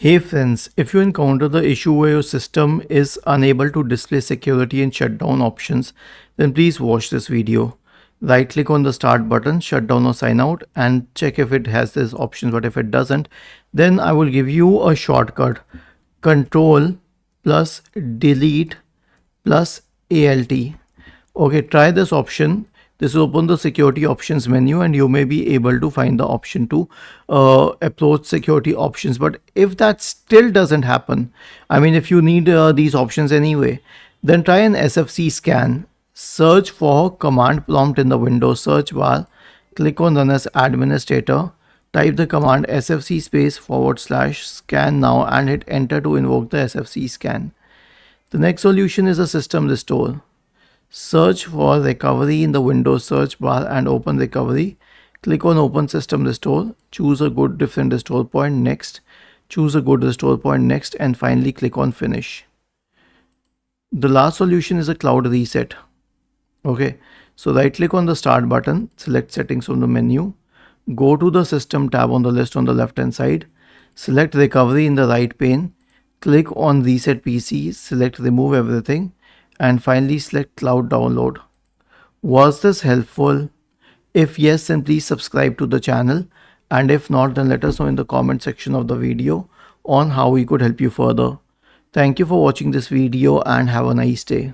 Hey friends, if you encounter the issue where your system is unable to display security and shutdown options, then please watch this video. Right click on the start button, shut down or sign out, and check if it has these options. But if it doesn't, then I will give you a shortcut: Control plus Delete plus Alt. Okay, try this option. This will open the security options menu and you may be able to find the option to approach security options. But if that still doesn't happen, I mean, if you need these options anyway, then try an SFC scan. Search for command prompt in the Windows search bar. Click on run as administrator. Type the command SFC space / scan now and hit enter to invoke the SFC scan. The next solution is a system restore. Search for recovery in the Windows search bar and open recovery. Click on open system restore. Choose a good different restore point next. Choose a good restore point next and finally click on finish. The last solution is a cloud reset. Okay, so right click on the start button, select settings from the menu. Go to the system tab on the list on the left hand side. Select recovery in the right pane. Click on reset PC, select remove everything and finally select cloud download. Was this helpful? If yes, then please subscribe to the channel, and if not, then let us know in the comment section of the video on how we could help you further. Thank you for watching this video and have a nice day.